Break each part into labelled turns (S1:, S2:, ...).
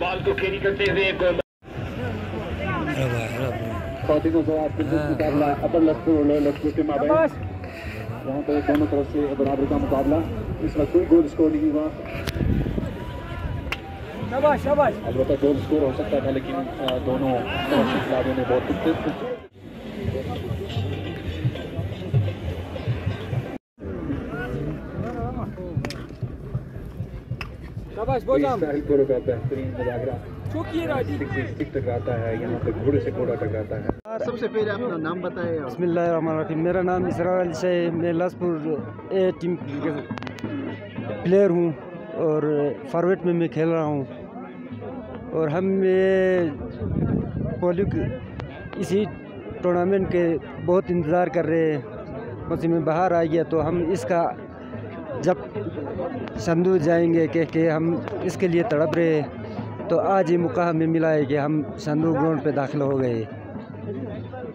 S1: Ball को carry करते हुए अपर लड़कों के माबैन यहाँ पर दोनों तरफ से बराबर का मुकाबला. इस वक्त कोई गोल स्कोर नहीं हुआ. अलबत्ता गोल स्कोर हो सकता था लेकिन दोनों खिलाड़ियों ने बहुत बेहतरीन टकराता है. यहाँ पे घोड़े से घोड़ा टकराता है. सबसे पहले अपना नाम बताएं. बिस्मिल्लाहिर्रहमानिर्रहीम. मेरा नाम इसरार अली है. मैं लाजपुर ए टीम प्लेयर हूँ और फॉरवर्ड में मैं खेल रहा हूँ. और हम पोलियो इसी टूर्नामेंट के बहुत इंतज़ार कर रहे हैं. मौसम बाहर आ गया तो हम इसका जब संदू जाएंगे कि हम इसके लिए तड़प रहे हैं. तो आज ये मौका हमें मिला है कि हम संदू ग्राउंड पे दाखिल हो गए.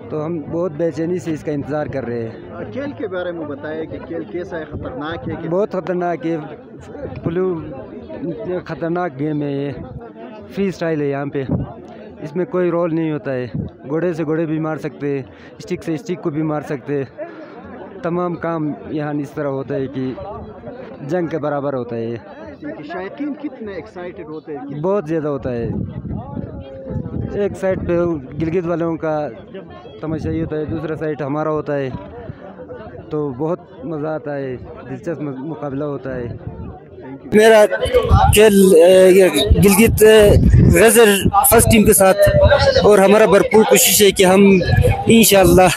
S1: तो हम बहुत बेचैनी से इसका इंतज़ार कर रहे हैं. खेल के बारे में बताएं कि खेल कैसा है. ख़तरनाक है. बहुत ख़तरनाक है. पुलिस ख़तरनाक गेम है. ये फ्री स्टाइल है. यहाँ पे इसमें कोई रोल नहीं होता है. घोड़े से घोड़े भी मार सकते, स्टिक से स्टिक को भी मार सकते. तमाम काम यहाँ इस तरह होता है कि जंग के बराबर होता है. शायकीन कितने एक्साइटेड होते हैं. बहुत ज़्यादा होता है. एक साइड पे गिलगित वालों का तमाशा ही होता है, दूसरा साइड हमारा होता है. तो बहुत मज़ा आता है. दिलचस्प मुकाबला होता है. मेरा खेल गिलगित गजर फर्स्ट टीम के साथ और हमारा भरपूर कोशिश है कि हम इंशाअल्लाह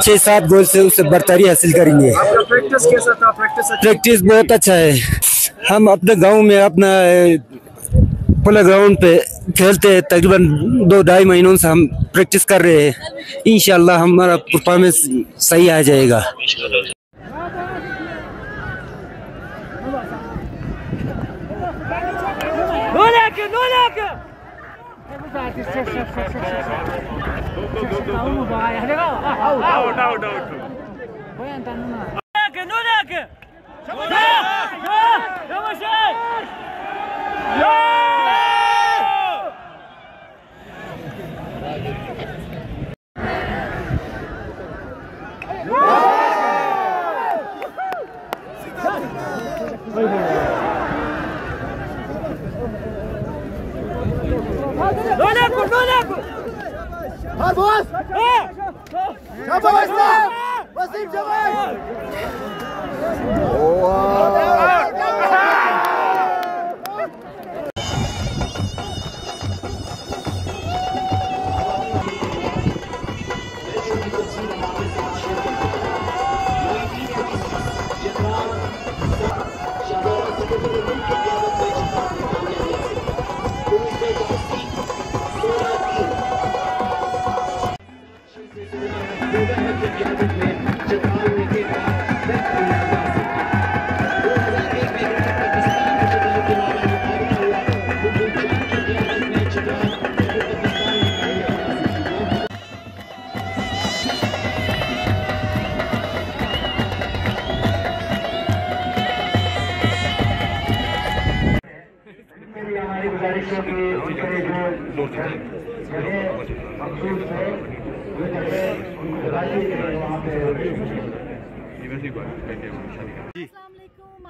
S1: 6-7 गोल से उससे बरतरी हासिल करेंगे. प्रैक्टिस कैसा था. प्रैक्टिस बहुत अच्छा है. हम अपने गांव में अपना प्ले ग्राउंड पे खेलते हैं. तकरीबन 2-2.5 महीनों से हम प्रैक्टिस कर रहे हैं. इंशाअल्लाह हमारा परफॉर्मेंस सही आ जाएगा.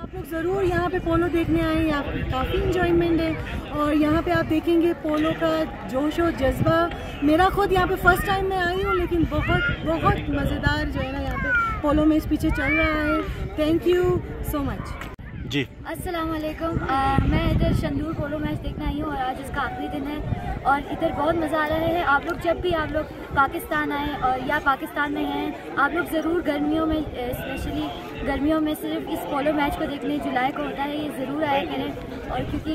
S2: आप लोग ज़रूर यहाँ पे पोलो देखने आए. यहाँ पे काफ़ी इंजॉयमेंट है और यहाँ पे आप देखेंगे पोलो का जोश और जज्बा. मेरा खुद यहाँ पे फर्स्ट टाइम मैं आई हूँ लेकिन बहुत बहुत मज़ेदार जो है ना यहाँ पे पोलो मैच पीछे चल रहा है. Thank you so much.
S3: जी।
S4: अस्सलाम वालेकुम। मैं इधर शंदूर पोलो मैच देखने आई हूँ और आज इसका आखिरी दिन है और इधर बहुत मज़ा आ रहा है। आप लोग जब भी आप लोग पाकिस्तान आएँ और या पाकिस्तान में हैं, आप लोग ज़रूर गर्मियों में, स्पेशली गर्मियों में सिर्फ इस पोलो मैच को देखने जुलाई को होता है, ये ज़रूर आया करें। और क्योंकि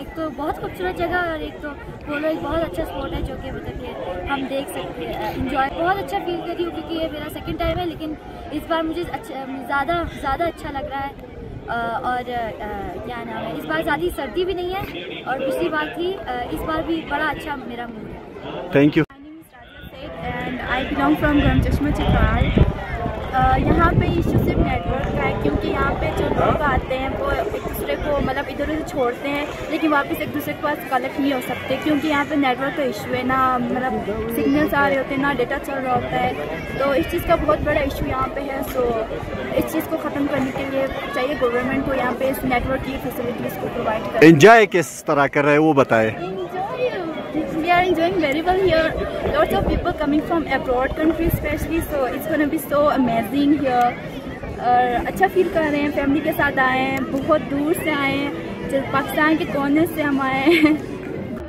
S4: एक तो बहुत खूबसूरत जगह और एक तो पोलो एक बहुत अच्छा स्पोर्ट है जो कि मतलब कि हम देख सकते हैं, इंजॉय बहुत अच्छा फील कर रही हूँ क्योंकि ये मेरा सेकंड टाइम है, लेकिन इस बार मुझे ज़्यादा अच्छा लग रहा है। और क्या नाम है, इस बार ज़्यादा सर्दी भी नहीं है और पिछली बार थी, इस बार भी बड़ा अच्छा मेरा मूड है।
S3: Thank you.
S5: And I belong from गरम चश्मा चित्राल। यहाँ पे इशू सिर्फ नेटवर्क का है क्योंकि यहाँ पे जो लोग आते हैं वो एक दूसरे को मतलब इधर उधर छोड़ते हैं लेकिन वापस एक दूसरे के पास कनेक्ट नहीं हो सकते क्योंकि यहाँ पे नेटवर्क का इशू है, ना मतलब सिग्नल्स आ रहे होते हैं, ना डेटा चल रहा होता है। तो इस चीज़ का बहुत बड़ा इशू यहाँ पे है। सो इस चीज़ को ख़त्म करने के लिए चाहिए गवर्नमेंट को यहाँ पे इस नेटवर्क की फैसिलिटीज़ को प्रोवाइड करें।
S3: एंजॉय किस तरह कर रहे हैं वो बताएं।
S5: We are enjoying very well here. Lots of people coming from abroad countries especially, so it's gonna be so amazing here. और अच्छा फील कर रहे हैं, फैमिली के साथ आए हैं, बहुत दूर से आए हैं, पाकिस्तान के कोने से हम आए हैं।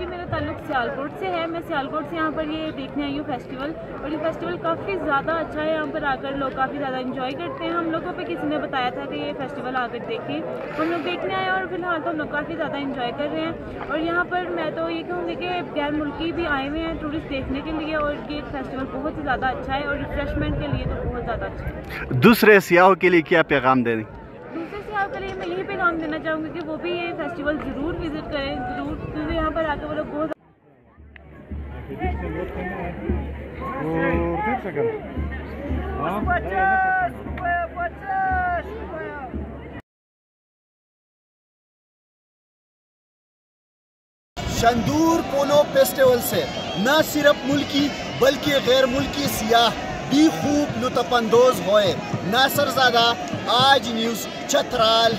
S6: मेरा ताल्लुक सियालकोट से है, मैं सियालकोट से यहाँ पर ये देखने आई हूँ फेस्टिवल, और ये फेस्टिवल काफ़ी ज़्यादा अच्छा है। यहाँ पर आकर लोग काफ़ी ज़्यादा एंजॉय करते हैं। हम लोगों पे किसी ने बताया था कि ये फेस्टिवल आकर देखें, हम लोग देखने आए और फिलहाल तो हम लोग काफ़ी ज़्यादा एंजॉय कर रहे हैं। और यहाँ पर मैं तो ये कहूँगी कि गैर मुल्की भी आए हुए हैं टूरिस्ट देखने के लिए, और ये फेस्टिवल बहुत ही ज़्यादा अच्छा है और रिफ्रेशमेंट के लिए तो बहुत ज़्यादा अच्छा है।
S3: दूसरे सियाहों के लिए क्या पैगाम दें?
S6: दूसरे सियाहों के लिए मैं यही पैगाम देना चाहूँगी कि वो भी ये फेस्टिवल ज़रूर विज़िट करें, ज़रूर, क्योंकि यहाँ पर आकर वो लोग बहुत
S7: शंदूर पोलो फेस्टिवल से न सिर्फ मुल्की बल्कि गैर मुल्की सियाह भी खूब लुत्फ़अंदोज़ हुए। नासिर ज़ादा, आज न्यूज़, चतराल।